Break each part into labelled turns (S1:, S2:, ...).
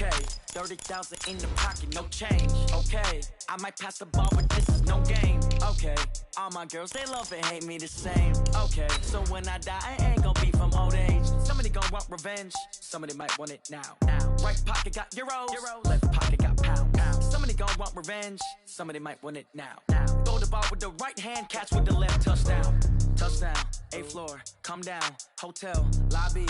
S1: Okay, 30,000 in the pocket, no change. Okay, I might pass the ball, but this is no game. Okay, all my girls, they love and hate me the same. Okay, so when I die, I ain't gonna be from old age. Somebody gonna want revenge, somebody might want it now. Right pocket got euros, left pocket got pounds. Somebody gonna want revenge, somebody might want it now. Throw the ball with the right hand, catch with the left, touchdown. Touchdown, 8th floor, come down, hotel, lobby.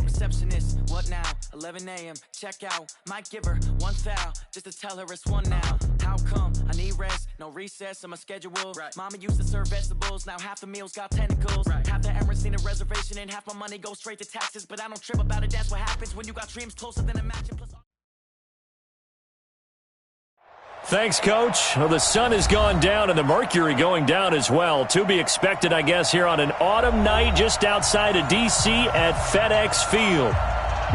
S1: Receptionist, what now? 11 a.m. check out. Might give her one foul just to tell her it's one now. How come? I need rest, no recess on my schedule. Right. Mama used to serve vegetables, now half the meals got tentacles. Right. Half the Emirates seen a reservation and half my money goes straight to taxes. But I don't trip about it, that's what happens when you got dreams closer than a match. Plus
S2: Thanks, Coach. Well, the sun has gone down and the mercury going down as well. To be expected, I guess, here on an autumn night just outside of D.C. at FedEx Field.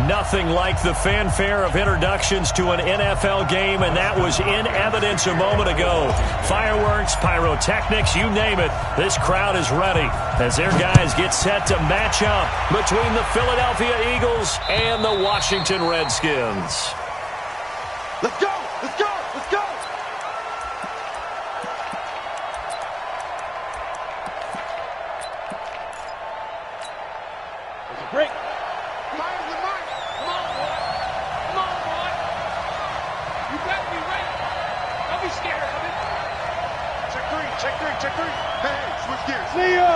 S2: Nothing like the fanfare of introductions to an NFL game, and that was in evidence a moment ago. Fireworks, pyrotechnics, you name it. This crowd is ready as their guys get set to match up between the Philadelphia Eagles and the Washington Redskins.
S3: Let's go! Let's go! Let's go! There's a break. Fires the mark. Come on, boy. Come on, boy. You better be ready. Don't be scared of it. Check three. Check three. Check three. Hey, switch gears. Leo.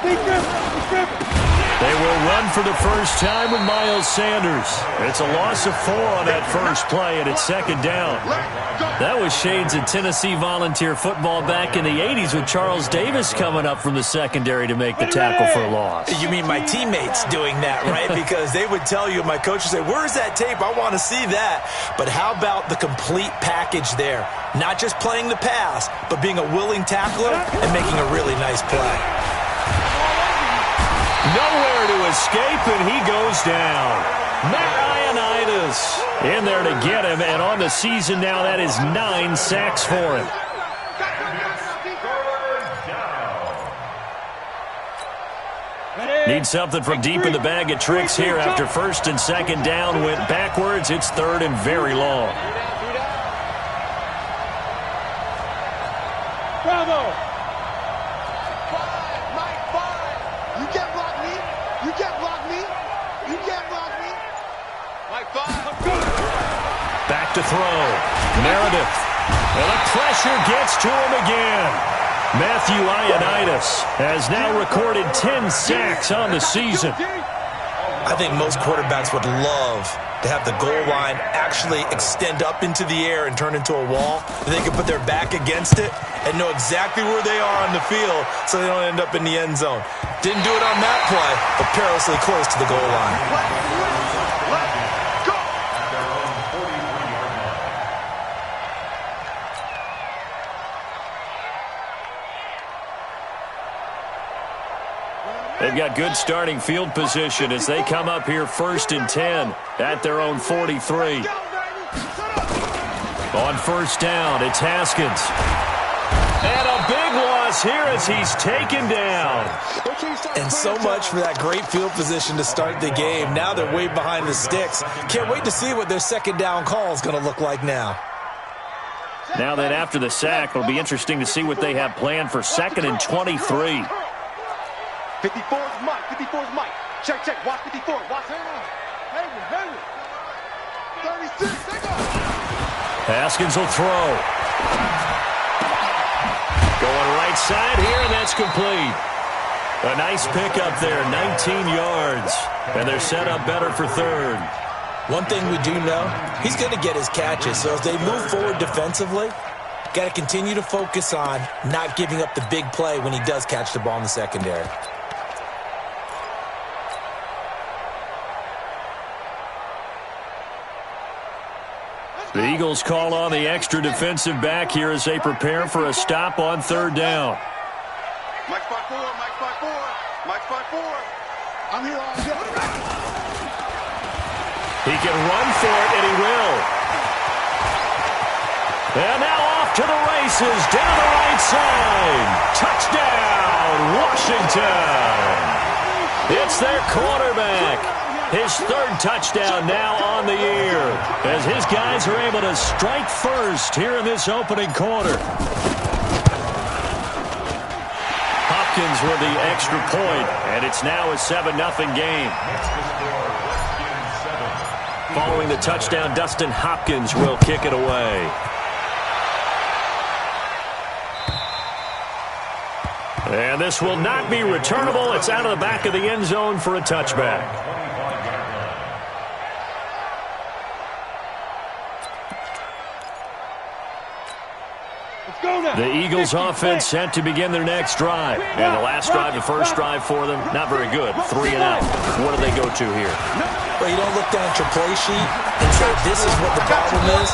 S3: Defense.
S2: They will run for the first time with Miles Sanders. It's a loss of 4 on that first play, and it's second down. That was shades of Tennessee volunteer football back in the 80s with Charles Davis coming up from the secondary to make the tackle for a loss.
S4: You mean my teammates doing that, right? Because they would tell you, my coach would say, where's that tape? I want to see that. But how about the complete package there? Not just playing the pass, but being a willing tackler and making a really nice play.
S2: Nowhere to escape, and he goes down. Matt Ioannidis in there to get him, and on the season now, that is 9 sacks for him. Need something from deep in the bag of tricks here after first and second down went backwards. It's third and very long.
S3: Bravo! You can't block me. You can't block me. You can't block me. Mike 5.
S2: Back to throw. Meredith. And the pressure gets to him again. Matthew Ioannidis has now recorded 10 sacks on the season.
S4: I think most quarterbacks would love to have the goal line actually extend up into the air and turn into a wall. They can put their back against it and know exactly where they are on the field so they don't end up in the end zone. Didn't do it on that play, but perilously close to the goal line.
S3: Let's go!
S2: They've got good starting field position as they come up here first and 10 at their own 43. On first down, it's Haskins. And a big loss here as he's taken down.
S4: And so much for that great field position to start the game. Now they're way behind the sticks. Can't wait to see what their second down call is going to look like now.
S2: Now that after the sack, it'll be interesting to see what they have planned for second and 23.
S3: 54's Mike. 54's Mike. Check. Watch 54. Watch. Hang on. 36. Take off.
S2: Haskins will throw. Going right side here, and that's complete. A nice pickup there, 19 yards. And they're set up better for third.
S4: One thing we do know, he's going to get his catches. So as they move forward defensively, got to continue to focus on not giving up the big play when he does catch the ball in the secondary.
S2: The Eagles call on the extra defensive back here as they prepare for a stop on third down.
S3: Mike 5-4. I'm here all day.
S2: He can run for it, and he will. And now off to the races, down the right side. Touchdown, Washington. It's their quarterback. His third touchdown now on the year as his guys are able to strike first here in this opening quarter. Hopkins with the extra point, and it's now a 7-0 game. Following the touchdown, Dustin Hopkins will kick it away. And this will not be returnable. It's out of the back of the end zone for a touchback. The Eagles offense set to begin their next drive. And the last drive, the first drive for them, not very good. 3 and out. What do they go to here?
S4: Well, you don't look down at your play sheet and say, this is what the problem is.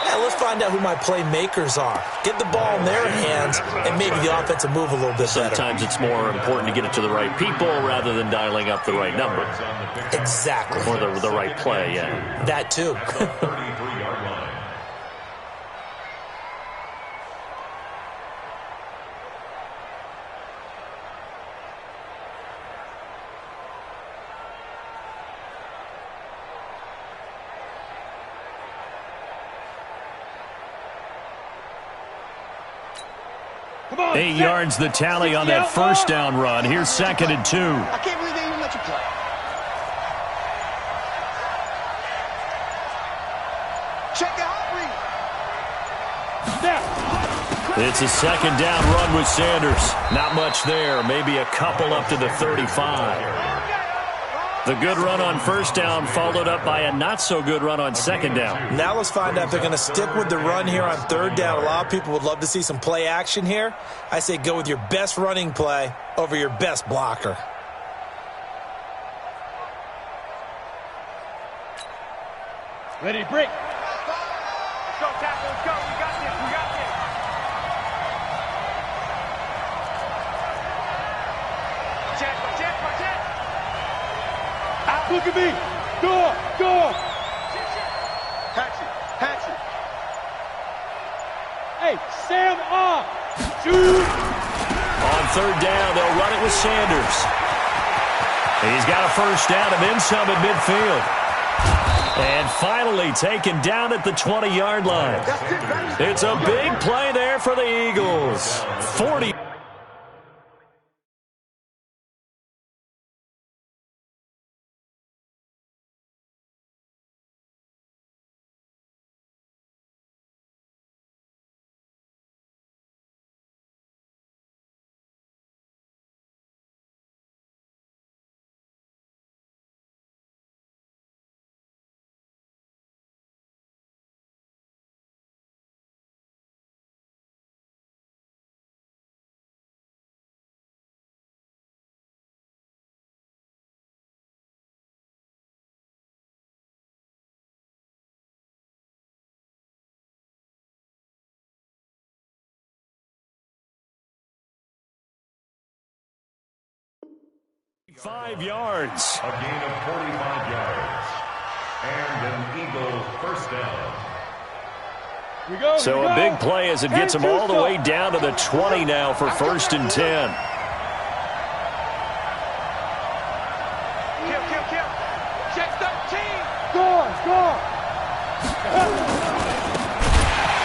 S4: Yeah, let's find out who my playmakers are. Get the ball in their hands, and maybe the offense will move a little bit better.
S2: Sometimes it's more important to get it to the right people rather than dialing up the right number.
S4: Exactly.
S2: Or the right play, yeah.
S4: That too.
S3: On,
S2: 8 yards the tally on that first down run. Here's 2nd and 2.
S3: I can't believe they even let you play. Check the hot read.
S2: It's a 2nd down run with Sanders. Not much there. Maybe a couple up to the 35. The good run on first down followed up by a not-so-good run on 2nd down.
S4: Now let's find out if they're going to stick with the run here on 3rd down. A lot of people would love to see some play action here. I say go with your best running play over your best blocker.
S3: Ready to break. Let's go, tackle. Let's go. We got this. We got this. Check. Look at me. Go. Patch it. Hey, Sam off. Shoot.
S2: On 3rd down, they'll run it with Sanders. He's got a first down and then some at midfield. And finally taken down at the 20-yard line. It's a big play there for the Eagles. 40. Five yards.
S5: A gain of 45 yards. And an Eagle first down.
S2: So a big play as it gets them all the way down to the 20 now for 1st and 10.
S3: Kill. Check 13. Score.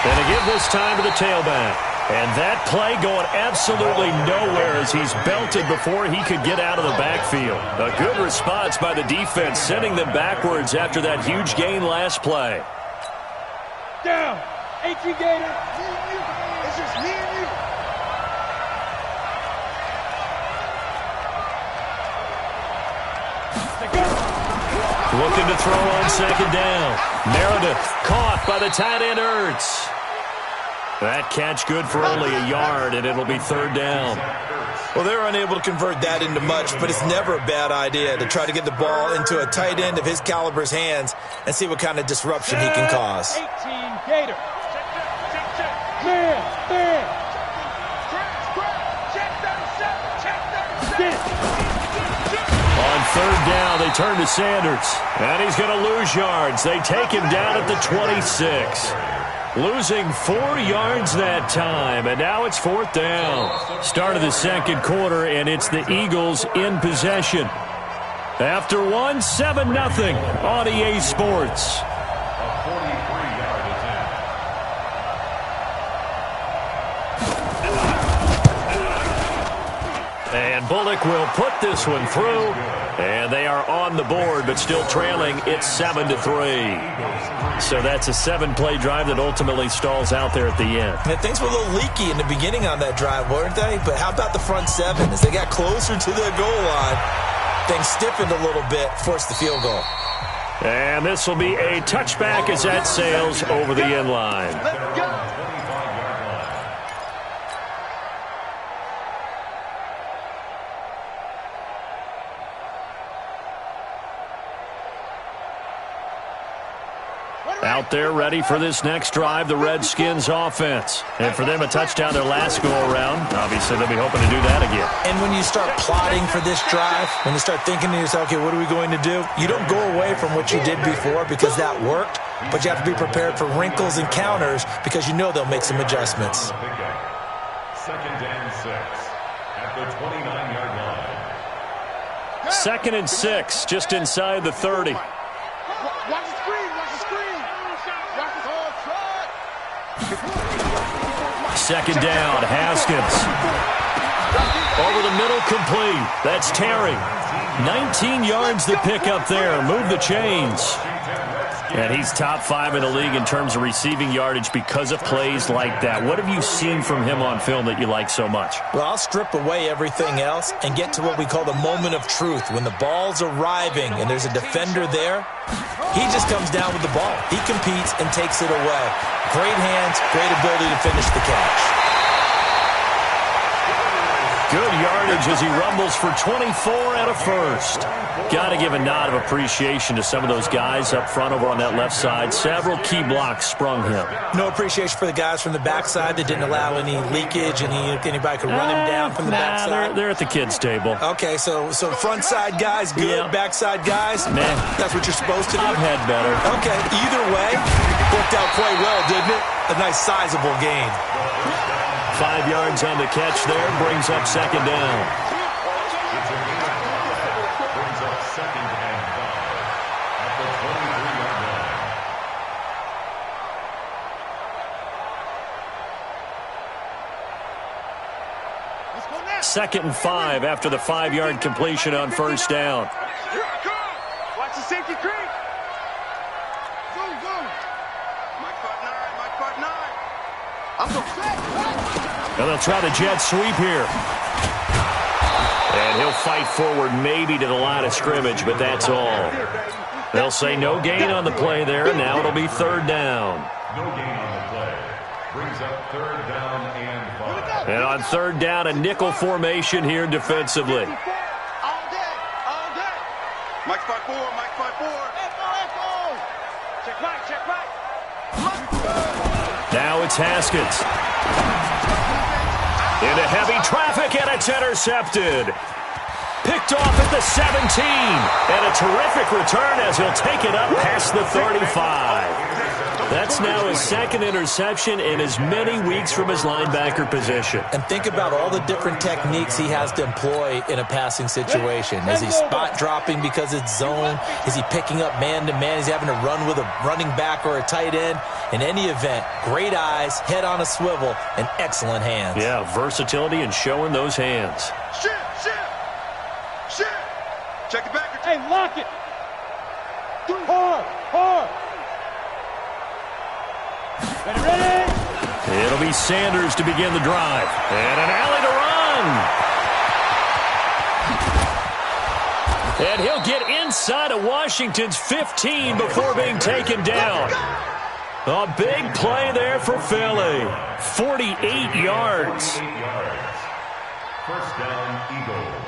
S2: And a give this time to the tailback. And that play going absolutely nowhere as he's belted before he could get out of the backfield. A good response by the defense, sending them backwards after that huge gain last play.
S3: Down. 18 Gator. It's just me and you.
S2: Looking to throw on 2nd down. Meredith caught by the tight end Ertz. That catch good for only a yard, and it'll be 3rd down.
S4: Well, they're unable to convert that into much, but it's never a bad idea to try to get the ball into a tight end of his caliber's hands and see what kind of disruption he can cause.
S3: 18 Gator. Man.
S2: On 3rd down, they turn to Sanders, and he's going to lose yards. They take him down at the 26. Losing 4 yards that time, and now it's 4th down. Start of the 2nd quarter, and it's the Eagles in possession. After one, 7-0 on EA Sports.
S5: A 43-yard attempt.
S2: And Bullock will put this one through. And they are on the board, but still trailing. It's 7-3. So that's a 7-play drive that ultimately stalls out there at the end.
S4: And things were a little leaky in the beginning on that drive, weren't they? But how about the front seven? As they got closer to the goal line, things stiffened a little bit, forced the field goal.
S2: And this will be a touchback as that sails over the end line.
S3: Let's go.
S2: Out there ready for this next drive, the Redskins offense. And for them, a touchdown their last go-around. Obviously, they'll be hoping to do that again.
S4: And when you start plotting for this drive, when you start thinking to yourself, okay, what are we going to do? You don't go away from what you did before because that worked, but you have to be prepared for wrinkles and counters because you know they'll make some adjustments.
S5: Second and 6 at the 29-yard line.
S2: 2nd and 6, just inside the 30.
S3: Watch the screen. Watch the screen. Watch the whole try.
S2: 2nd down, Haskins. Over the middle, complete. That's Terry. 19 yards to pick up there. Move the chains. And he's top 5 in the league in terms of receiving yardage because of plays like that. What have you seen from him on film that you like so much?
S4: Well, I'll strip away everything else and get to what we call the moment of truth. When the ball's arriving and there's a defender there, he just comes down with the ball. He competes and takes it away. Great hands, great ability to finish the catch.
S2: Good yardage as he rumbles for 24 and a first. Got to give a nod of appreciation to some of those guys up front over on that left side. Several key blocks sprung him.
S4: No appreciation for the guys from the backside that didn't allow any leakage and anybody could run him down from the backside.
S2: They're at the kids' table.
S4: Okay, so front side guys good,
S2: Yeah.
S4: backside guys,
S2: Man.
S4: that's what you're supposed to do?
S2: I've had better.
S4: Okay, either way, worked out quite well, didn't it? A nice sizable gain.
S2: 5 yards on the catch there, brings up 2nd down.
S5: Brings up 2nd and 5 at the 23-yard line.
S3: Let's go next.
S2: 2nd and 5 after the 5-yard completion on 1st down.
S3: Here I come. Watch the safety creep. Zoom. Mike 5'9". I'm going to set.
S2: And they'll try the jet sweep here. And he'll fight forward maybe to the line of scrimmage, but that's all. They'll say no gain on the play there. Now it'll be 3rd down.
S5: No gain on the play. Brings up 3rd down and 5.
S2: And on 3rd down, a nickel formation here defensively.
S3: All day. Mike 5'4". Check right.
S2: Now it's Haskins. Into heavy traffic, and it's intercepted. Picked off at the 17. And a terrific return as he'll take it up past the 35. That's now his 2nd interception in as many weeks from his linebacker position.
S4: And think about all the different techniques he has to employ in a passing situation. Is he spot dropping because it's zone? Is he picking up man-to-man? Is he having to run with a running back or a tight end? In any event, great eyes, head on a swivel, and excellent hands.
S2: Yeah, versatility and showing those hands.
S3: Shit. Check it back. Hey, lock it. Hard. Ready?
S2: It'll be Sanders to begin the drive. And an alley to run. And he'll get inside of Washington's 15 before being taken down. A big play there for Philly. 48 yards.
S5: 8 yards. First down, Eagles.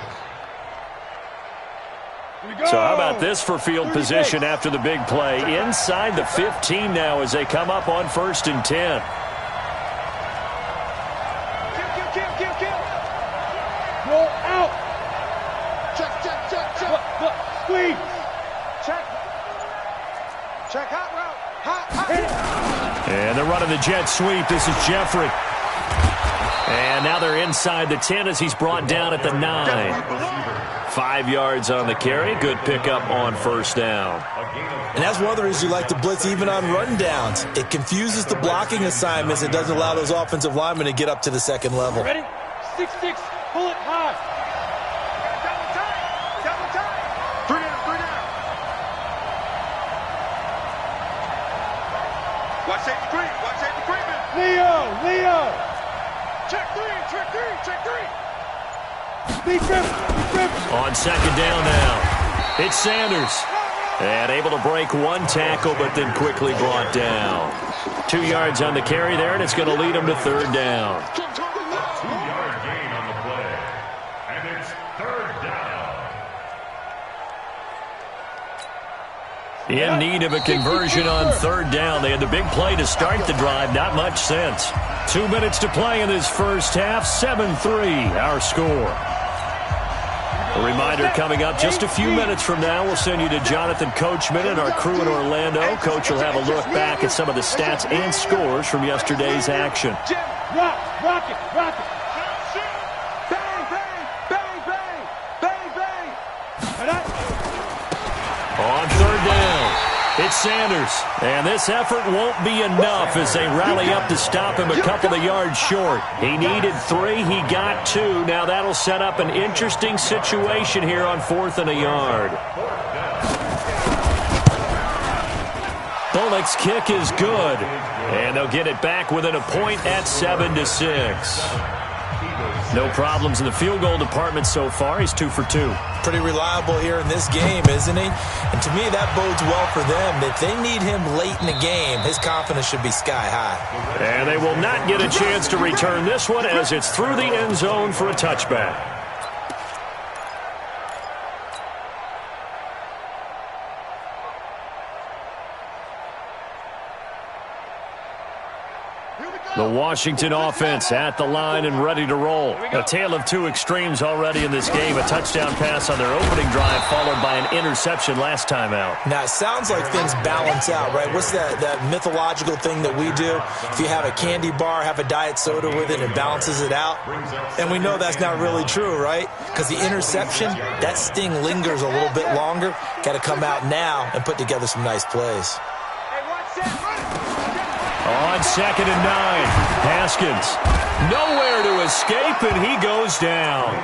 S2: So how about this for field position after the big play? Inside the 15 now as they come up on 1st and 10.
S3: Kill. Roll out. Check. Look. Squeeze. Check hot route. Hot.
S2: And they're running the jet sweep. This is Jeffrey. And now they're inside the 10 as he's brought down at the 9. 5 yards on the carry. Good pickup on first down.
S4: And that's one of the reasons you like to blitz even on rundowns. It confuses the blocking assignments. It doesn't allow those offensive linemen to get up to the second level.
S3: Ready? 6-6. Pull it high. Double time. 3 down. Watch safety green. Leo. Check three.
S2: On second down now, it's Sanders. And able to break one tackle, but then quickly brought down. 2 yards on the carry there, and it's going to lead him to third down.
S5: 2-yard gain on the play. And it's third down.
S2: In need of a conversion on third down. They had the big play to start the drive. Not much sense. 2 minutes to play in this first half. 7-3, our score. A reminder coming up just a few minutes from now. We'll send you to Jonathan Coachman and our crew in Orlando. Coach will have a look back at some of the stats and scores from yesterday's action.
S3: Rock it. Bang.
S2: On third down, it's Sanders. And this effort won't be enough as they rally up to stop him a couple of yards short. He needed 3. He got 2. Now that'll set up an interesting situation here on 4th and a yard. Bullock's kick is good. And they'll get it back within a point at 7-6. No problems in the field goal department so far. He's 2 for 2.
S4: Pretty reliable here in this game, isn't he? And to me, that bodes well for them. If they need him late in the game, his confidence should be sky high.
S2: And they will not get a chance to return this one as it's through the end zone for a touchback. The Washington offense at the line and ready to roll. A tale of two extremes already in this game. A touchdown pass on their opening drive followed by an interception last time out.
S4: Now, it sounds like things balance out, right? What's that mythological thing that we do? If you have a candy bar, have a diet soda with it, it balances it out. And we know that's not really true, right? Because the interception, that sting lingers a little bit longer. Got to come out now and put together some nice plays.
S2: On 2nd and 9, Haskins nowhere to escape, and he goes down.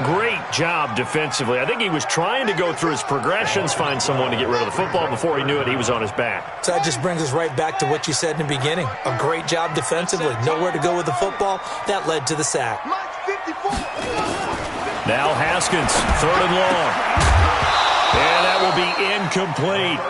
S2: Great job defensively. I think he was trying to go through his progressions, find someone to get rid of the football. Before he knew it, he was on his back.
S4: So that just brings us right back to what you said in the beginning. A great job defensively. Nowhere to go with the football. That led to the sack.
S2: Now Haskins, 3rd and long. And that will be incomplete.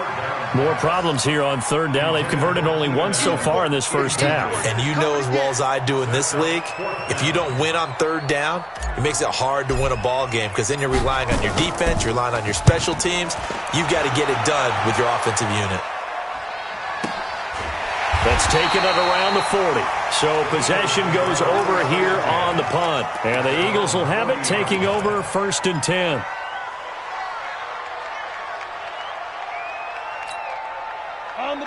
S2: More problems here on 3rd down. They've converted only once so far in this first half.
S4: And you know as well as I do in this league, if you don't win on 3rd down, it makes it hard to win a ball game because then you're relying on your defense, you're relying on your special teams. You've got to get it done with your offensive unit.
S2: That's taken at around the 40. So possession goes over here on the punt. And the Eagles will have it, taking over 1st and 10.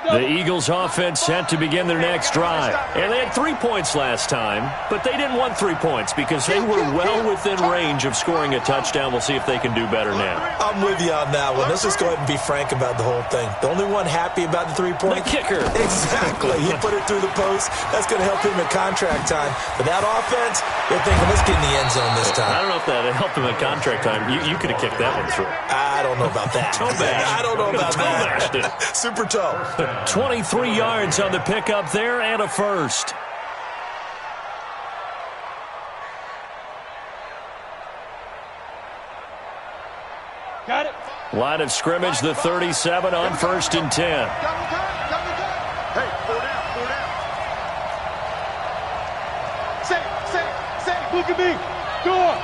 S2: The Eagles offense set to begin their next drive. And they had 3 points last time, but they didn't want 3 points because they were well within range of scoring a touchdown. We'll see if they can do better now.
S4: I'm with you on that one. Let's just go ahead and be frank about the whole thing. The only one happy about the 3-point?
S2: The kicker.
S4: Exactly. He put it through the post. That's going to help him at contract time. But that offense, they're thinking, let's get in the end zone this time.
S2: I don't know if that helped him at contract time. You could have kicked that one through.
S4: I don't know about that.
S2: Toe bash.
S4: I don't know about
S2: toe
S4: that.
S2: Bashed it.
S4: Super toe.
S2: 23 yards on the pickup there and a first.
S3: Got it.
S2: Line of scrimmage, the 37 on 1st and 10.
S3: Hey, 4 down. Say, look at me. Go on.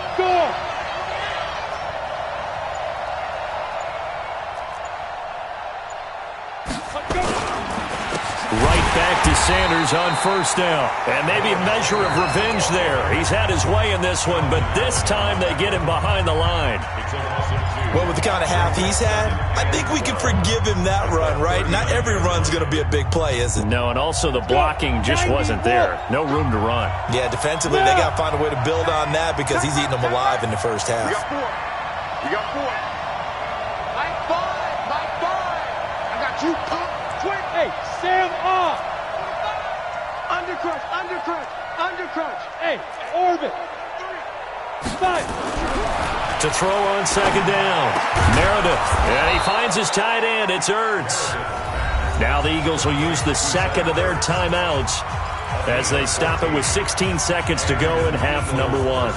S2: Right back to Sanders on first down. And maybe a measure of revenge there. He's had his way in this one, but this time they get him behind the line.
S4: Well, with the kind of half he's had, I think we can forgive him that run, right? Not every run's going to be a big play, is it?
S2: No, and also the blocking just wasn't there. No room to run.
S4: Yeah, defensively, they got to find a way to build on that because he's eating them alive in the first half.
S3: You got four. You got four. Mike five. Mike five. I got you. Twin. Hey, Sam off. Undercrunch. Undercrunch. Undercrunch. Hey, orbit. 5.
S2: To throw on second down. Meredith. And he finds his tight end. It's Ertz. Now the Eagles will use the second of their timeouts as they stop it with 16 seconds to go in half number one.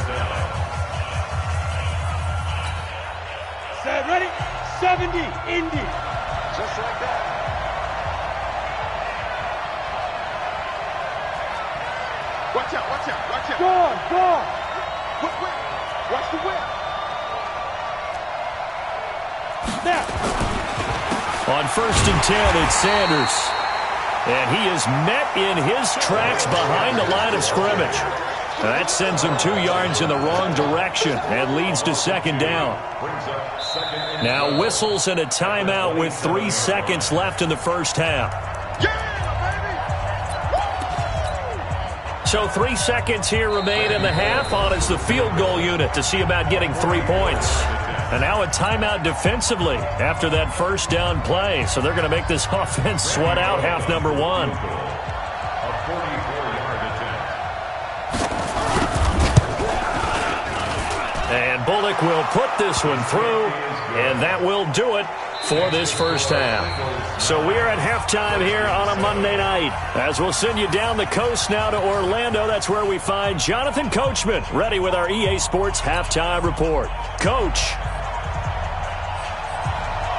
S3: Set, ready? 70, Indy. Just like that. Watch out, watch out, watch out. Go. Whip. Watch the whip. Now.
S2: On first and 10, it's Sanders. And he is met in his tracks behind the line of scrimmage. That sends him 2 yards in the wrong direction and leads to second down. Now whistles and a timeout with 3 seconds left in the first half. So 3 seconds here remain in the half. On is the field goal unit to see about getting 3 points. And now a timeout defensively after that first down play. So they're going to make this offense sweat out half number one. And Bullock will put this one through, and that will do it for this first half. So we are at halftime here on a Monday night. As we'll send you down the coast now to Orlando, that's where we find Jonathan Coachman ready with our EA Sports halftime report. Coach.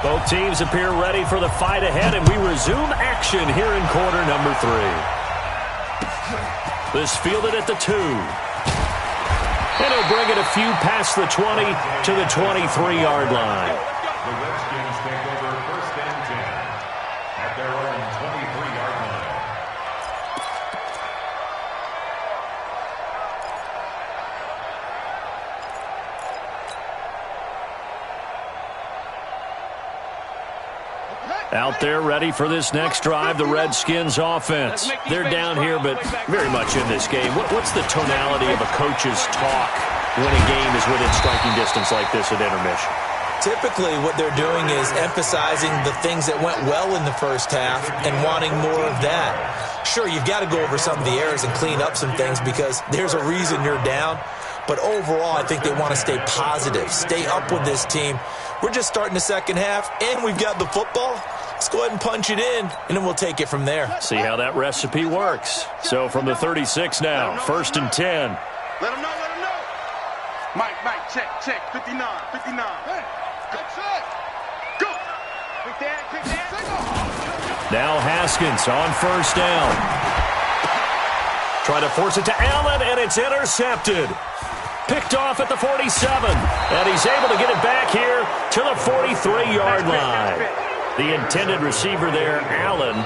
S2: Both teams appear ready for the fight ahead, and we resume action here in quarter number 3. This fielded at the 2. And he'll bring it a few past the 20 to the 23-yard line.
S5: The Redskins take over first and 10 at their own 23-yard line.
S2: Out there ready for this next drive, the Redskins offense. They're down here, but very much in this game. What's the tonality of a coach's talk when a game is within striking distance like this at intermission?
S4: Typically, what they're doing is emphasizing the things that went well in the first half and wanting more of that. Sure, you've got to go over some of the errors and clean up some things because there's a reason you're down. But overall, I think they want to stay positive, stay up with this team. We're just starting the second half, and we've got the football. Let's go ahead and punch it in, and then we'll take it from there.
S2: See how that recipe works. So from the 36 now, first and 10.
S3: Let him know, let him know. Mike, check, 59. Good set. Go. Quick that.
S2: Now Haskins on first down. Try to force it to Allen, and it's intercepted. Picked off at the 47, and he's able to get it back here to the 43-yard line. The intended receiver there, Allen.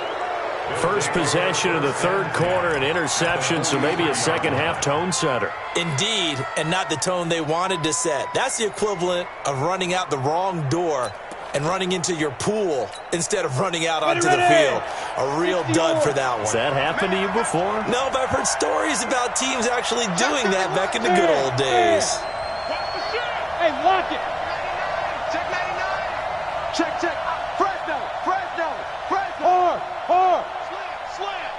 S2: First possession of the third quarter, an interception, so maybe a second-half tone setter.
S4: Indeed, and not the tone they wanted to set. That's the equivalent of running out the wrong door and running into your pool instead of running out onto the field. A real dud for that one.
S2: Has that happened to you before?
S4: No, but I've heard stories about teams actually doing that back in the good old days.
S3: Hey, lock it. Check 99. Check. Fresno. Hard. Slam.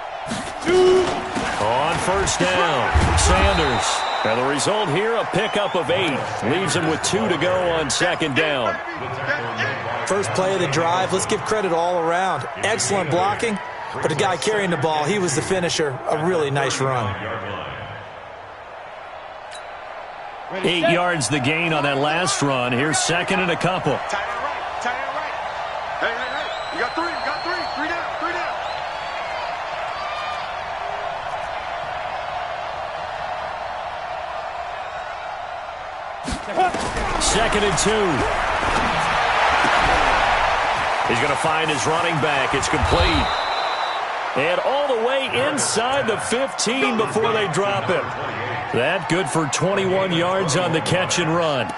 S2: On first down, Sanders. And the result here, a pickup of 8. Leaves him with 2 to go on second down.
S4: First play of the drive, let's give credit all around. Excellent blocking, but the guy carrying the ball, he was the finisher. A really nice run.
S2: 8 yards the gain on that last run. Here's second and a couple.
S3: Tight end right. Hey. You got 3. 3 down.
S2: Second and 2. He's going to find his running back. It's complete. And all the way inside the 15 before they drop him. That good for 21 yards on the catch and run.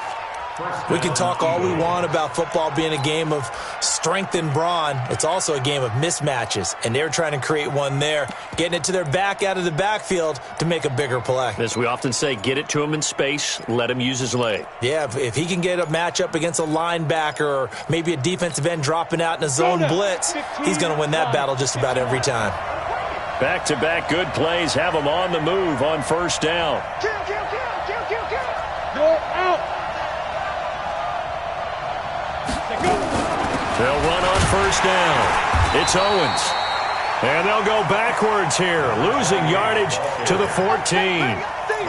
S4: We can talk all we want about football being a game of strength and brawn. It's also a game of mismatches, and they're trying to create one there, getting it to their back out of the backfield to make a bigger play.
S2: As we often say, get it to him in space, let him use his leg.
S4: Yeah, if he can get a matchup against a linebacker or maybe a defensive end dropping out in a zone blitz, he's going to win that battle just about every time.
S2: Back-to-back good plays have him on the move on first down.
S3: Kill. You're out.
S2: They'll run on first down. It's Owens. And they'll go backwards here, losing yardage to the 14.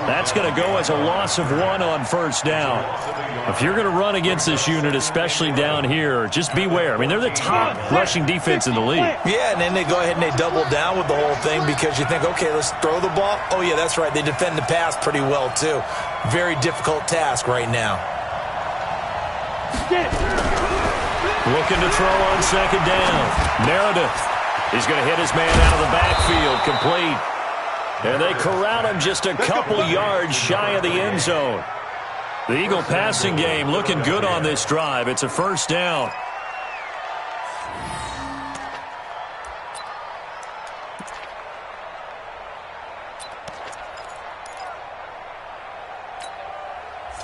S2: That's going to go as a loss of 1 on first down. If you're going to run against this unit, especially down here, just beware. I mean, they're the top rushing defense in the league.
S4: Yeah, and then they go ahead and they double down with the whole thing because you think, okay, let's throw the ball. Oh, yeah, that's right. They defend the pass pretty well, too. Very difficult task right now.
S2: Looking to throw on second down. Meredith. He's going to hit his man out of the backfield. Complete. And they corral him just a couple yards shy of the end zone. The Eagle passing game looking good on this drive. It's a first down.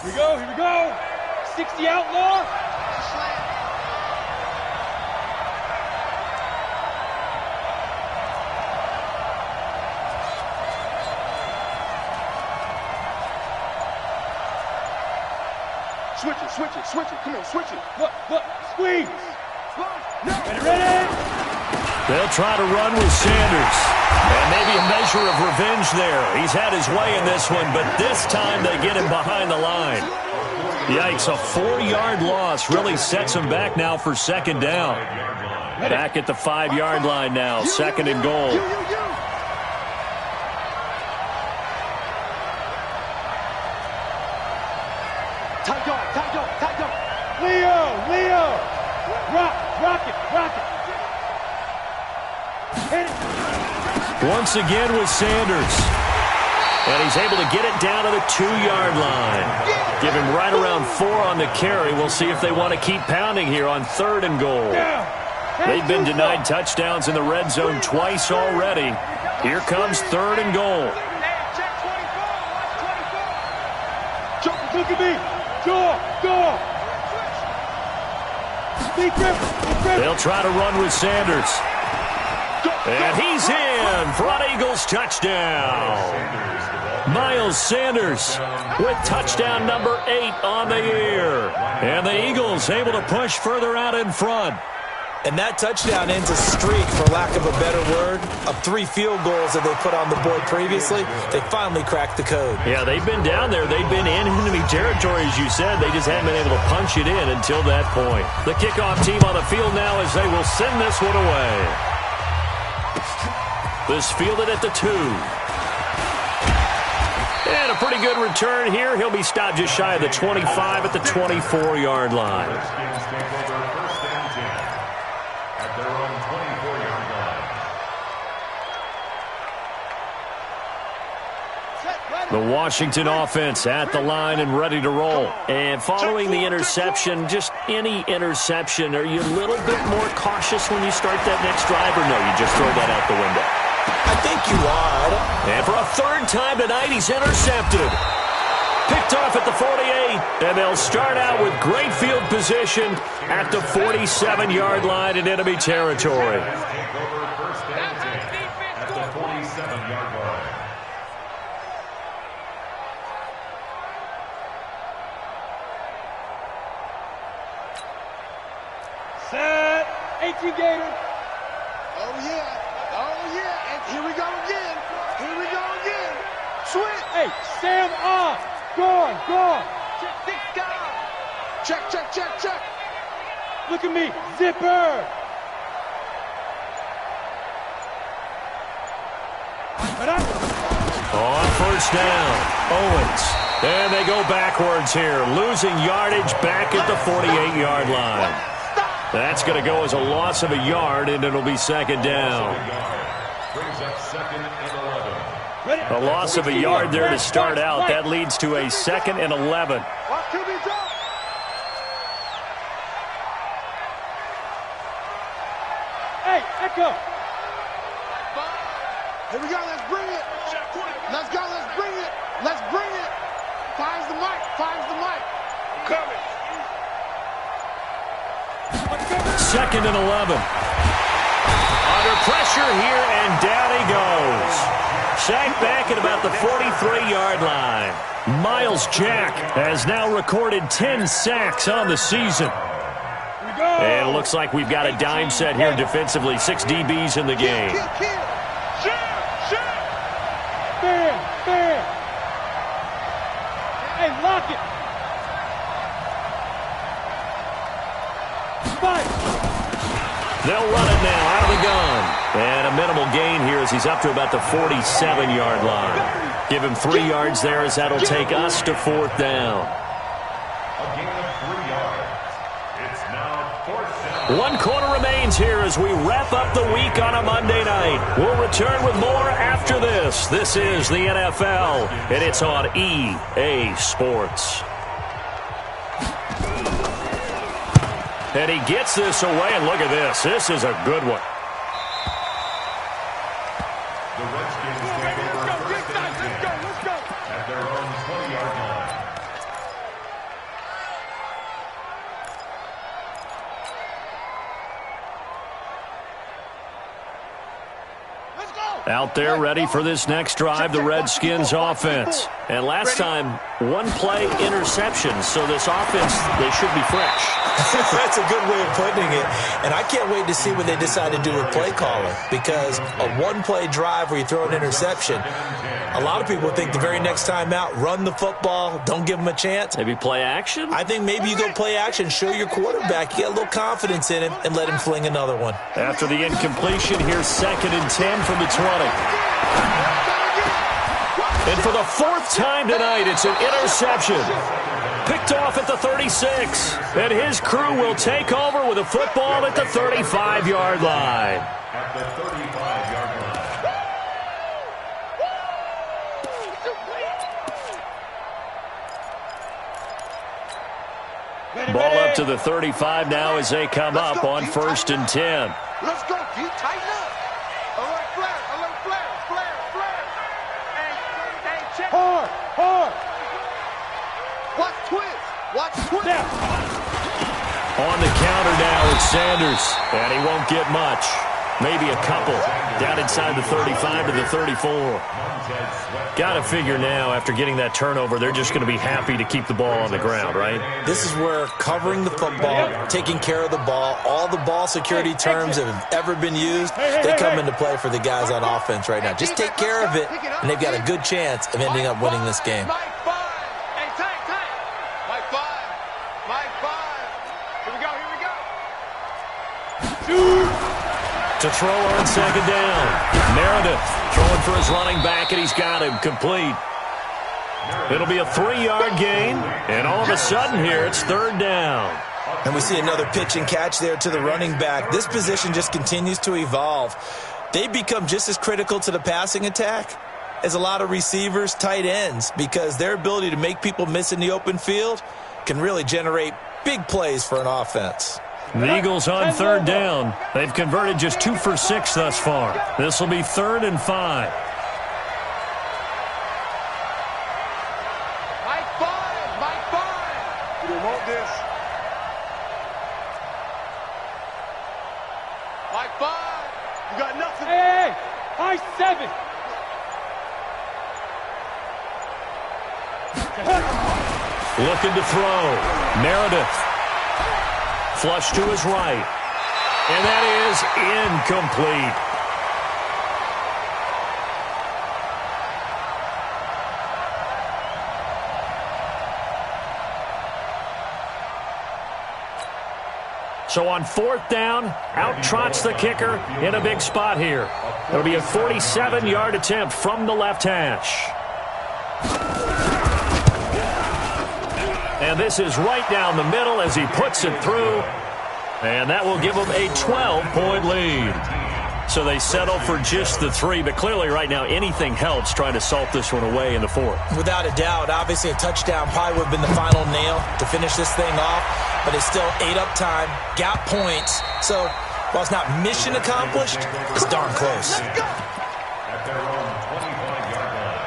S3: Here we go. 60 outlaw. Switch it. Come on, switch it. Look, squeeze. Ready?
S2: They'll try to run with Sanders. And maybe a measure of revenge there. He's had his way in this one, but this time they get him behind the line. Yikes, a 4-yard loss really sets him back now for second down. Back at the 5-yard line now, second and goal.
S3: Tight go. Leo. Rock it. Hit it.
S2: Once again with Sanders. And he's able to get it down to the 2-yard line. Give him right around 4 on the carry. We'll see if they want to keep pounding here on third and goal. They've been denied touchdowns in the red zone twice already. Here comes third and goal.
S3: Look at me. Go.
S2: They'll try to run with Sanders. And he's in for an Eagles touchdown. Miles Sanders with touchdown number 8 on the year. And the Eagles able to push further out in front.
S4: And that touchdown ends a streak, for lack of a better word, of 3 field goals that they put on the board previously. They finally cracked the code.
S2: Yeah, they've been down there. They've been in enemy territory, as you said. They just haven't been able to punch it in until that point. The kickoff team on the field now as they will send this one away. This fielded at the 2. And a pretty good return here. He'll be stopped just shy of the 25 at the 24-yard line. The Washington offense at the line and ready to roll. And following the interception, just any interception, are you a little bit more cautious when you start that next drive, or no, you just throw that out the window?
S4: I think you are.
S2: And for a third time tonight, he's intercepted. Picked off at the 48, and they'll start out with great field position at the 47-yard line in enemy territory.
S3: Set. 18 Gator.
S6: Oh, yeah. And here we go again. Switch.
S3: Hey, Sam off. Gone.
S6: Check.
S3: Look at me. Zipper.
S2: On first down, Owens. And they go backwards here, losing yardage back at the 48-yard line. That's going to go as a loss of a yard, and it'll be second down.
S5: Brings up 2nd and 11.
S2: A loss of a yard there to start out. That leads to a 2nd and 11.
S3: Watch QB drop. Hey, echo.
S6: Here we go. Let's bring it. Let's go. Let's bring it. Let's bring it. Fires the mic. Fires the mic.
S3: Coming.
S2: 2nd and 11. Under pressure here, and down he goes. Sacked back at about the 43-yard line. Miles Jack has now recorded 10 sacks on the season. And it looks like we've got a dime set here defensively. 6 DBs in the game.
S3: Fair. Hey, lock it. Fight.
S2: They'll run it now out of the gun. And a minimal gain here as he's up to about the 47-yard line. Give him 3 yards there as that'll take us to 4th down.
S5: A gain of 3 yards. It's now 4th down.
S2: 1 quarter remains here as we wrap up the week on a Monday night. We'll return with more after this. This is the NFL, and it's on EA Sports. And he gets this away, and look at this. This is a good one.
S5: The Redskins take over 1st and 10 at their own 20-yard line.
S2: Out there ready for this next drive, the Redskins offense. And last time, 1-play interception, so this offense, they should be fresh.
S4: That's a good way of putting it. And I can't wait to see what they decide to do with play calling, because a 1-play drive where you throw an interception, a lot of people think the very next time out, run the football, don't give them a chance.
S2: Maybe play action?
S4: I think maybe you go play action, show your quarterback, you get a little confidence in him, and let him fling another one.
S2: After the incompletion, here's 2nd and 10 from the 20. And for the 4th time tonight, it's an interception. Picked off at the 36. And his crew will take over with a football at the 35-yard line.
S5: At the 35-yard line.
S2: Ball up to the 35 now as they come up on 1st and 10.
S6: Let's go. Keep tighten up. A little flare. Hey, check.
S3: Hard.
S6: Watch twist.
S3: Now.
S2: On the counter now, it's Sanders. And he won't get much. Maybe a couple. Down inside the 35 to the 34. Got to figure now, after getting that turnover, they're just going to be happy to keep the ball on the ground, right?
S4: This is where covering the football, taking care of the ball, all the ball security terms that have ever been used, they come into play for the guys on offense right now. Just take care of it, and they've got a good chance of ending up winning this game.
S6: Mike 5. Hey, time. Mike 5. Here we go.
S2: To throw on 2nd down. Meredith throwing for his running back, and he's got him complete. It'll be a 3-yard gain, and all of a sudden here, it's 3rd down.
S4: And we see another pitch and catch there to the running back. This position just continues to evolve. They become just as critical to the passing attack as a lot of receivers, tight ends, because their ability to make people miss in the open field can really generate big plays for an offense.
S2: The Eagles on 3rd down. They've converted just 2 for 6 thus far. This will be 3rd and 5.
S6: Mike 5.
S3: You want this?
S6: Mike 5.
S3: You got nothing. Hey. Mike 7.
S2: Looking to throw. Meredith. Flush to his right. And that is incomplete. So on 4th down, out trots the kicker in a big spot here. It'll be a 47-yard attempt from the left hash. And this is right down the middle as he puts it through. And that will give him a 12-point lead. So they settle for just the 3, but clearly right now anything helps trying to salt this one away in the 4th.
S4: Without a doubt, obviously a touchdown probably would have been the final nail to finish this thing off, but it's still ate up time, got points. So while it's not mission accomplished, it's darn close.
S5: At their own 25-yard line.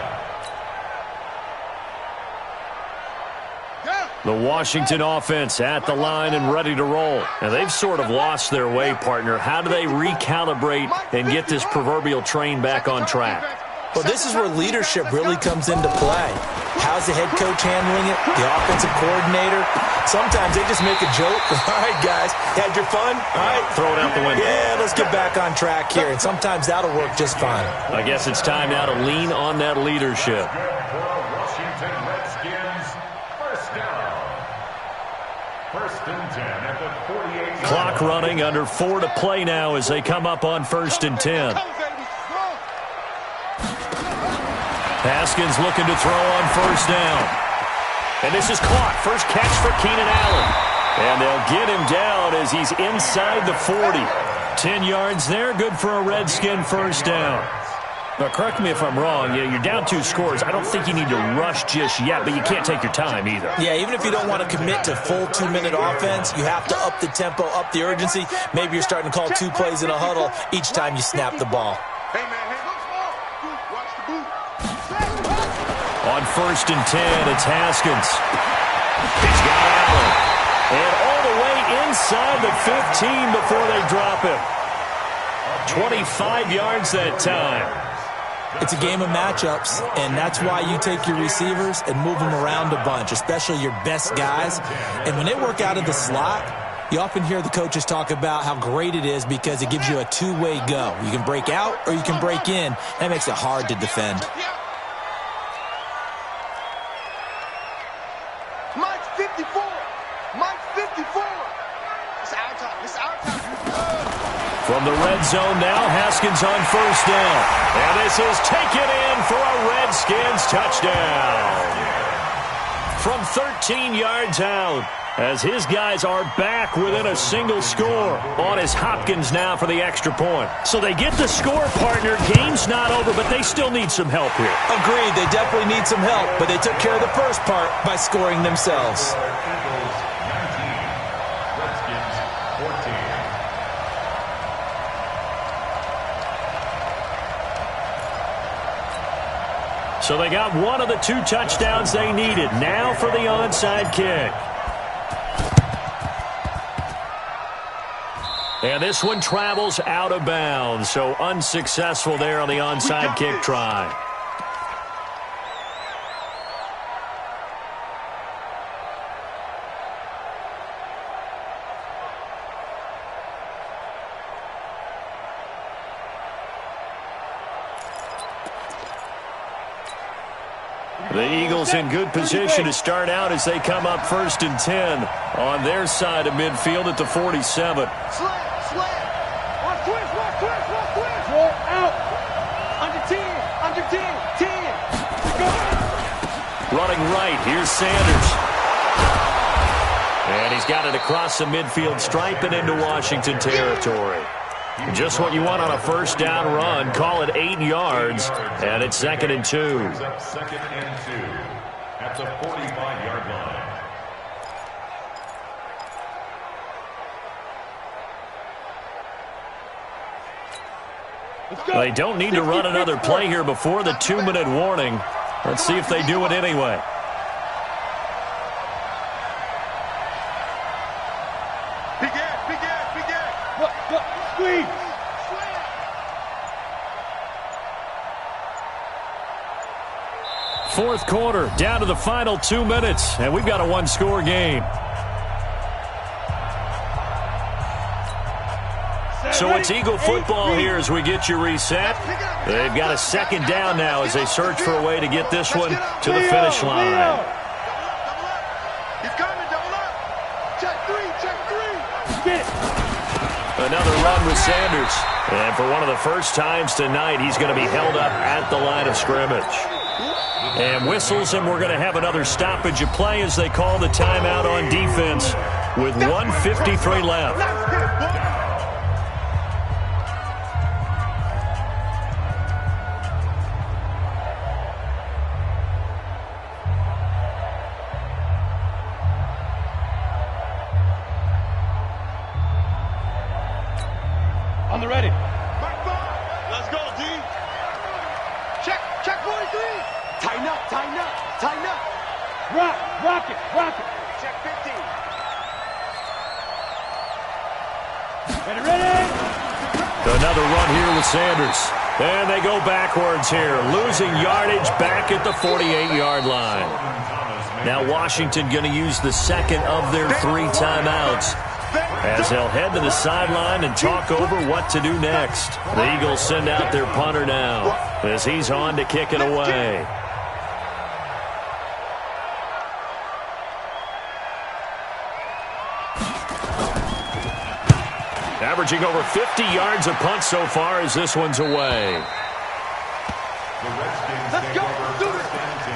S2: The Washington offense at the line and ready to roll. And they've sort of lost their way, partner. How do they recalibrate and get this proverbial train back on track?
S4: Well, this is where leadership really comes into play. How's the head coach handling it? The offensive coordinator? Sometimes they just make a joke. All right, guys, had your fun? All right.
S2: Throw it out the window.
S4: Yeah, let's get back on track here. And sometimes that'll work just fine.
S2: I guess it's time now to lean on that leadership.
S5: Washington Redskins, first down. First and 10 at the 48.
S2: Clock running, under 4 to play now as they come up on 1st and 10. Haskins looking to throw on 1st down. And this is caught. First catch for Keenan Allen. And they'll get him down as he's inside the 40. 10 yards there, good for a Redskin 1st down. Now, correct me if I'm wrong. You're down 2 scores. I don't think you need to rush just yet, but you can't take your time either.
S4: Yeah, even if you don't want to commit to full 2-minute offense, you have to up the tempo, up the urgency. Maybe you're starting to call 2 plays in a huddle each time you snap the ball.
S6: Hey, man, hey, watch the boot.
S2: On 1st and 10, it's Haskins. He's got Allen. And all the way inside the 15 before they drop him. 25 yards that time.
S4: It's a game of matchups, and that's why you take your receivers and move them around a bunch, especially your best guys. And when they work out of the slot, you often hear the coaches talk about how great it is because it gives you a 2-way go. You can break out or you can break in. That makes it hard to defend.
S6: Mike's 54. Mike's 54. It's our time. It's our time.
S2: From the red zone now, Haskins on 1st down. And this is taken in for a Redskins touchdown. From 13 yards out, as his guys are back within a single score. On is Hopkins now for the extra point. So they get the score, partner. Game's not over, but they still need some help here.
S4: Agreed, they definitely need some help, but they took care of the first part by scoring themselves.
S5: Eagles 19, Redskins 14.
S2: So they got one of the 2 touchdowns they needed. Now for the onside kick. And this one travels out of bounds, so unsuccessful there on the onside kick try. The Eagles in good position to start out as they come up 1st and 10 on their side of midfield at the 47.
S6: Slam. One twist. Roll out. Under 10. 10. Go.
S2: Running right, here's Sanders. And he's got it across the midfield stripe and into Washington territory. Just what you want on a 1st down run. Call it 8 yards, and it's 2nd and 2.
S5: Up 2nd and 2 at the 45-yard line.
S2: They don't need to run another play here before the 2-minute warning. Let's see if they do it anyway.
S6: Big ass. Look. Squeeze.
S2: Fourth quarter, down to the final 2 minutes, and we've got a 1-score game. So it's Eagle football here as we get you reset. They've got a 2nd down now as they search for a way to get this one to the finish line.
S6: He's coming, double up. Check 3. Get it.
S2: Another run with Sanders. And for one of the first times tonight, he's going to be held up at the line of scrimmage. And whistles, and we're going to have another stoppage of play as they call the timeout on defense with 1:53 left.
S3: On the ready. Back five. Let's go, D. Check 43. Tighten up. Rock it. Check 15. Ready.
S2: Another run here with Sanders. And they go backwards here, losing yardage back at the 48-yard line. Now Washington going to use the second of their 3 timeouts as they'll head to the sideline and talk over what to do next. The Eagles send out their punter now as he's on to kick it away. Averaging over 50 yards a punt so far as this one's away.
S5: The Redskins take over first and 10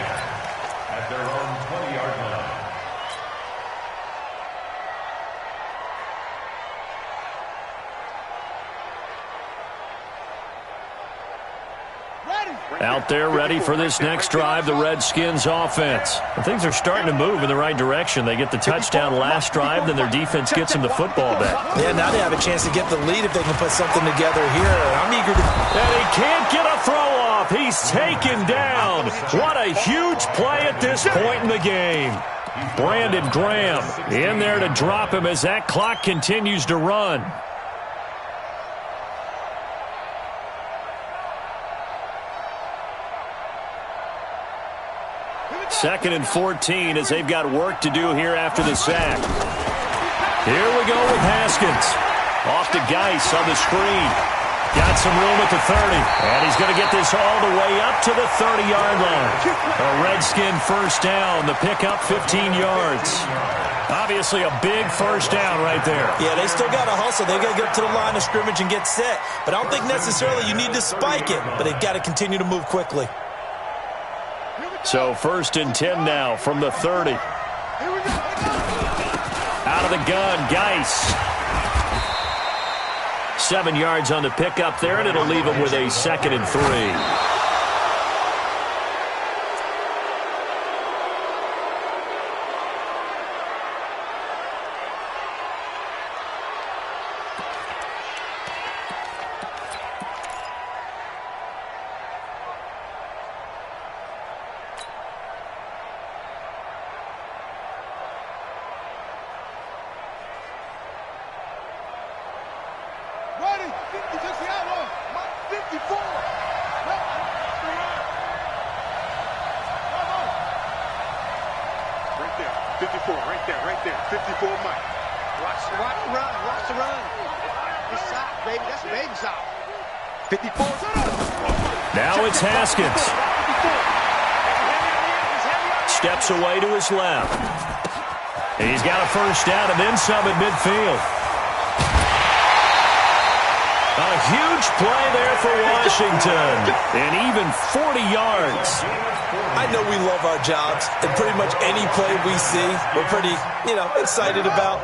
S5: at their own 20-yard line.
S2: Out there ready for this next drive, the Redskins offense. And things are starting to move in the right direction. They get the touchdown last drive, then their defense gets them the football back.
S4: Yeah, now they have a chance to get the lead if they can put something together here. I'm eager to...
S2: And he can't get a throw off. He's taken down. What a huge play at this point in the game. Brandon Graham in there to drop him as that clock continues to run. Second and 14 as they've got work to do here after the sack. Here we go with Haskins. Off to Geis on the screen. Got some room at the 30. And he's going to get this all the way up to the 30-yard line. A Redskin first down. The pickup 15 yards. Obviously a big first down right there.
S4: Yeah, they still got to hustle. They got to get up to the line of scrimmage and get set. But I don't think necessarily you need to spike it. But they've got to continue to move quickly.
S2: So first and 10 now from the 30. Out of the gun, Geis. 7 yards on the pickup there, and it'll leave him with a second and 3. Now it's Haskins. Steps away to his left. He's got a first down and then some at midfield. A huge play there for Washington. And even 40 yards.
S4: I know we love our jobs, and pretty much any play we see, we're pretty, excited about.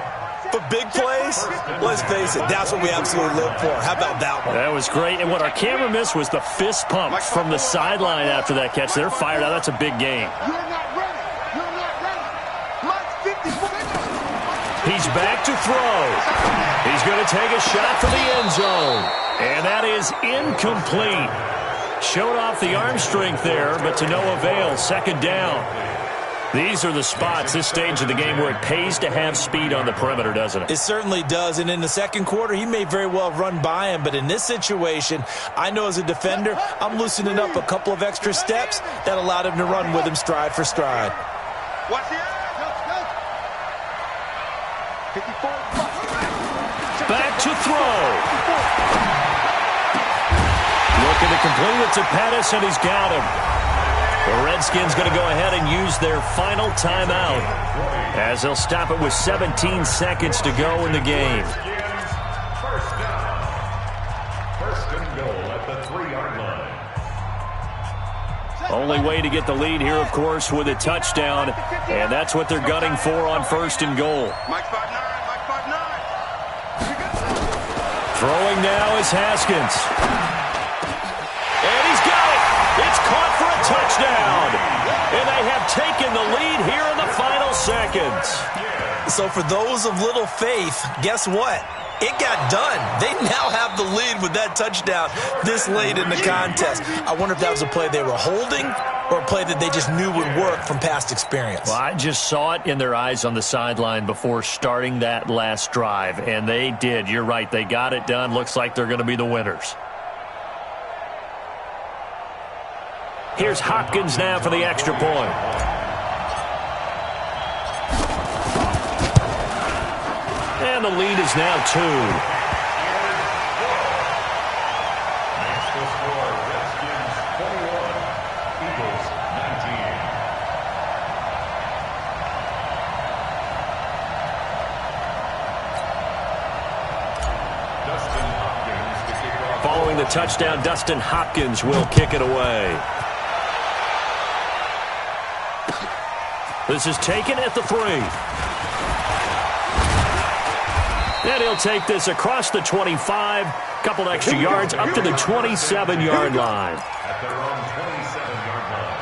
S4: But big plays, let's face it, that's what we absolutely live for. How about that one?
S2: That was great. And what our camera missed was the fist pump from the sideline after that catch. They're fired out. That's a big game. He's back to throw. He's going to take a shot for the end zone. And that is incomplete. Showed off the arm strength there, but to no avail. Second down. These are the spots, this stage of the game, where it pays to have speed on the perimeter, doesn't it?
S4: It certainly does. And in the second quarter, he may very well run by him. But in this situation, I know as a defender, I'm loosening up a couple of extra steps that allowed him to run with him stride for stride.
S2: Back to throw. Looking to complete it to Pettis, and he's got him. The Redskins going to go ahead and use their final timeout as they'll stop it with 17 seconds to go in the game.
S5: First and goal at the 3-yard line.
S2: Only way to get the lead here, of course, with a touchdown, and that's what they're gunning for on first and goal. Throwing now is Haskins. And he's got it. It's caught for a touchdown. And they have taken the lead here in the final seconds.
S4: So for those of little faith, guess what? it got done. They now have the lead with that touchdown this late in the contest. I wonder if that was a play they were holding or a play that they just knew would work from past experience.
S2: Well, I just saw it in their eyes on the sideline before starting that last drive, and they did. You're right. They got it done. Looks like they're going to be the winners. Here's Hopkins now for the extra point. And the lead is now 2.
S5: Next to score, Redskins 21, Eagles 19. Dustin Hopkins to kick off.
S2: Following the touchdown, Dustin Hopkins will kick it away. This is taken at the 3. And he'll take this across the 25, couple extra yards up to the 27-yard line.
S5: At their own 27-yard line.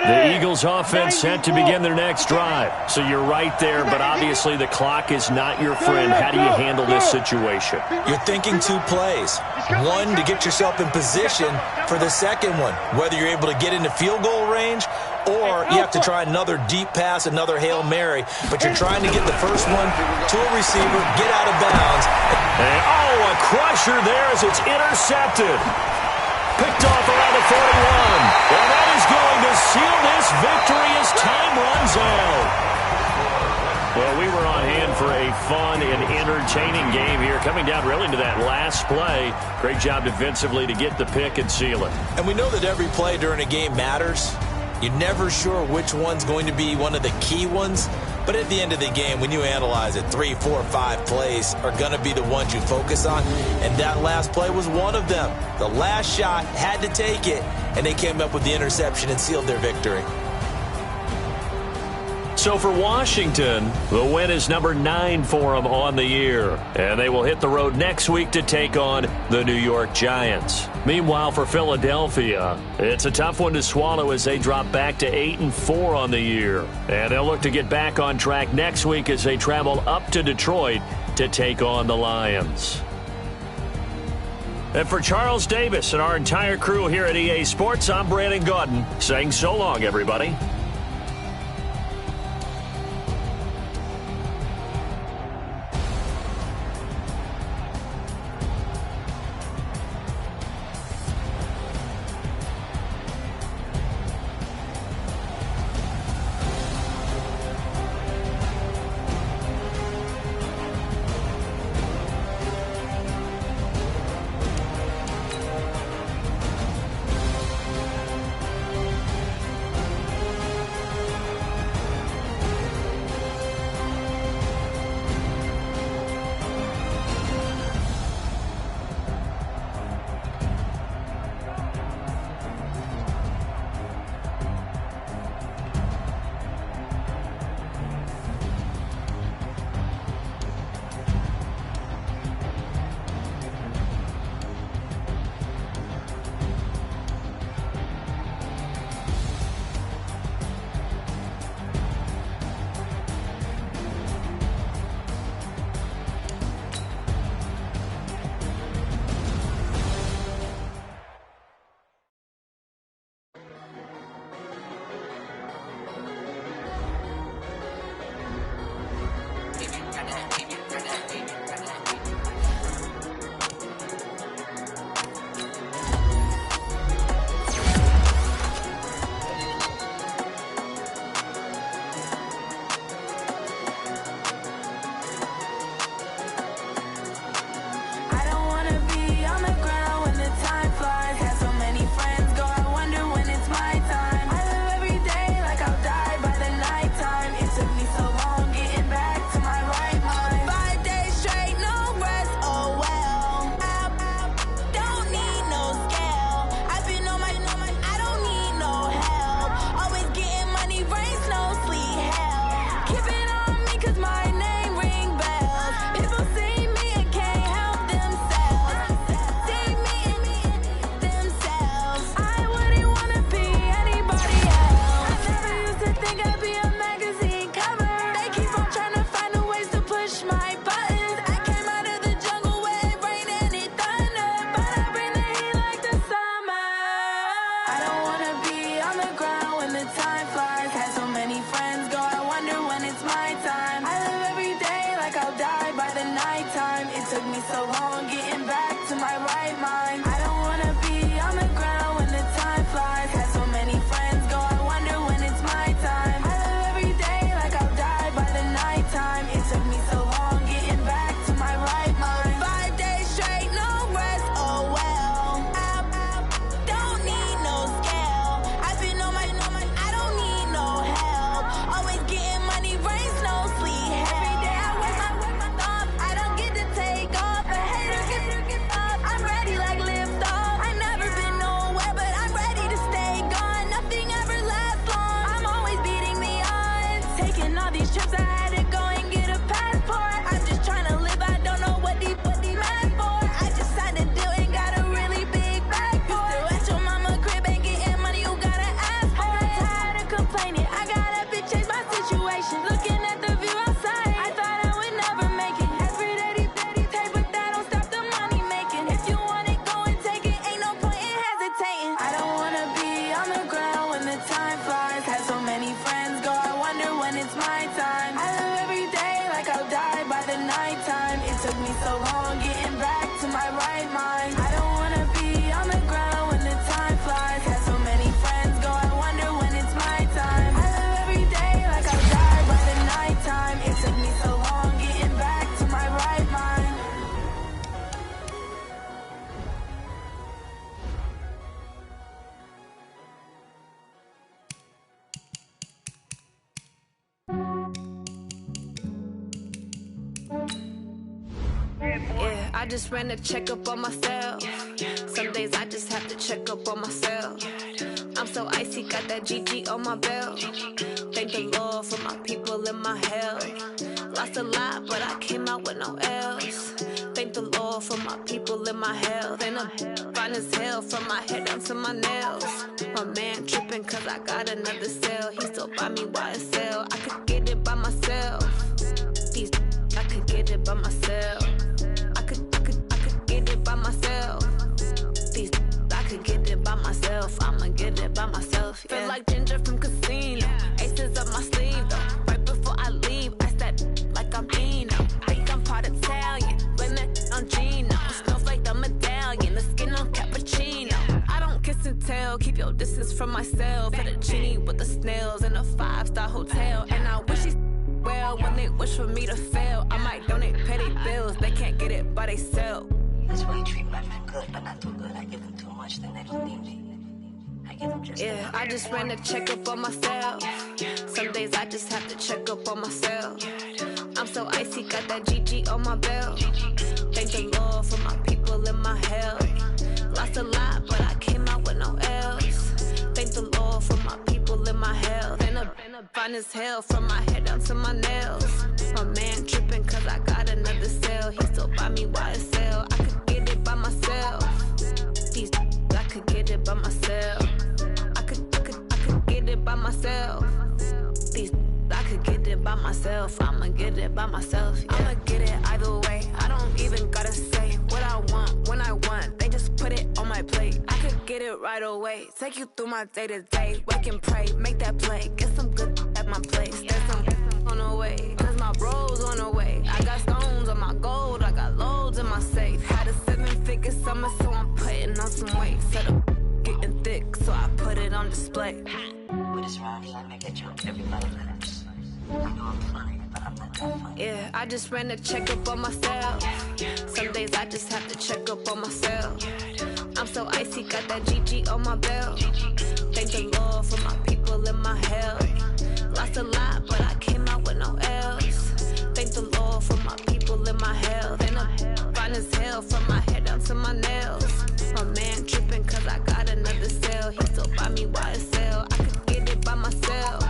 S2: The Eagles offense set to begin their next drive. So you're right there, but obviously the clock is not your friend. How do you handle this situation?
S4: You're thinking 2 plays. One, to get yourself in position for the second one, whether you're able to get into field goal range or you have to try another deep pass, another Hail Mary. But you're trying to get the first one to a receiver, get out of bounds.
S2: And, a crusher there as it's intercepted. Picked off around the 41. And that is going to seal this victory as time runs out. Well, we were on hand for a fun and entertaining game here, coming down really to that last play. Great job defensively to get the pick and seal it.
S4: And we know that every play during a game matters. You're never sure which one's going to be one of the key ones. But at the end of the game, when you analyze it, 3, 4, 5 plays are going to be the ones you focus on. And that last play was one of them. The last shot had to take it, and they came up with the interception and sealed their victory.
S2: So for Washington, the win is number 9 for them on the year. And they will hit the road next week to take on the New York Giants. Meanwhile, for Philadelphia, it's a tough one to swallow as they drop back to 8-4 on the year. And they'll look to get back on track next week as they travel up to Detroit to take on the Lions. And for Charles Davis and our entire crew here at EA Sports, I'm Brandon Gaudin saying so long, everybody.
S7: I just ran a checkup on myself. Some days I just have to check up on myself. I'm so icy, got that GG on my belt. Thank the Lord for my people in my health. Lost a lot, but I came out with no L's. Thank the Lord for my people in my health. And I'm fine as hell from my head down to my nails. My man tripping cause I got another cell. He still buy me YSL. I could get it by myself. These I could get it by myself. I could get it by myself. These I could get it by myself. I'ma get it by myself. Yeah. Feel like Ginger from Casino. Aces up my sleeve though. Right before I leave, I step like I'm Dino. Think I'm part Italian. Blame it on Gino. Smells like the medallion. The skin on cappuccino. I don't kiss and tell. Keep your distance from myself. Fettuccine with the snails in a 5-star hotel. And I wish he's well when they wish for me to fail. I might donate petty bills. They can't get it by they sell.
S8: That's why you treat my men good, but not too good. I give them too much, then they don't need me. I give them just
S7: yeah, I just ran a checkup on myself. Some days I just have to check up on myself. I'm so icy, got that GG on my belt. Thank the Lord for my people in my health. Lost a lot, but I came out with no L's. Thank the Lord for my people in my health. And I'm fine as hell from my head down to my nails. My man tripping cause I got another cell. He still buy me YSL. I could get it by myself. These I could get it by myself. I could get it by myself. These I could get it by myself. I'ma get it by myself. Yeah. I'ma get it either way. I don't even gotta say what I want when I want. They just put it on my plate. I could get it right away. Take you through my day to day. Wake and pray, make that play. Get some good at my place. There's some on the way. Cause my bros on the way. I got stones on my gold. I got loads in my safe. Had a 7-figure summer, so I'm putting on some weight. Set up getting thick, so I put it on display.
S8: with this round, I make a joke. Everybody laughs. I know I'm funny, but I'm not that funny.
S7: Yeah, I just ran a checkup on myself. Some days I just have to check up on myself. I'm so icy, got that GG on my belt. Thank the Lord for my people in my health. Lost a lot, but I came out with no L's. Thank the Lord for my people in my health. And I'm fine as hell from my head down to my nails. My man tripping cause I got another cell. He still buy me YSL. I could get it by myself.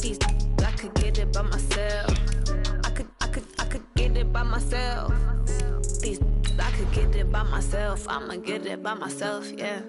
S7: These I could get it by myself. I could get it by myself. These I could get it by myself. I'ma get it by myself, yeah.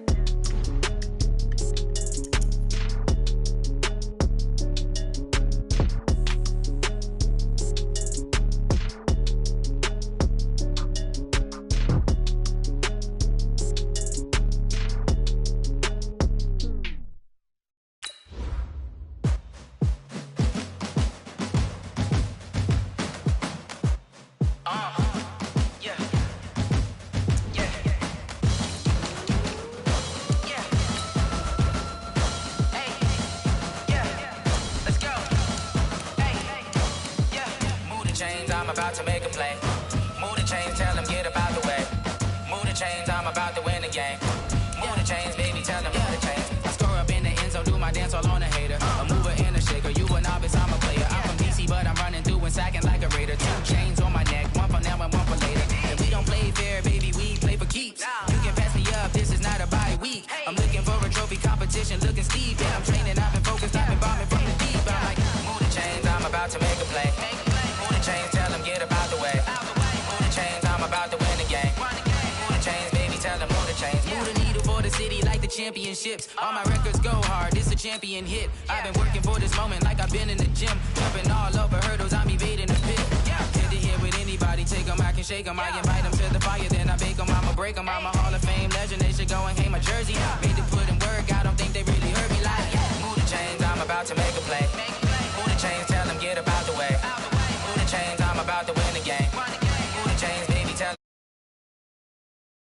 S9: To make a play. Move the chains, tell them get up out the way. Move the chains, I'm about to win the game. Move the chains, baby, tell them move the chains. I score up in the end zone, do my dance all on a hater. A mover and a shaker, you a novice, I'm a player. I'm from DC, but I'm running through and sacking like a raider. 2 chains on my neck, one for now and one for later. And we don't play fair, baby, we play for keeps. You can pass me up, this is not a bye week. I'm looking for a trophy competition, looking steep. And I'm training, I've been focused, I've been bombing from the deep. I'm like, move the chains, I'm about to make a play. Move the chains, tell them get up out the way. Move the chains, I'm about to win the game. Move the chains, baby, tell them move the chains. Move the needle for the city like the championships. All my records go hard, this a champion hit. I've been working for this moment like I've been in the gym. Jumping all over hurdles, I'm evading the pit. Head to head with anybody, take them, I can shake them. I invite them to the fire, then I bake them. I'ma break them, I'm a Hall of Fame legend. They should go and hang my jersey.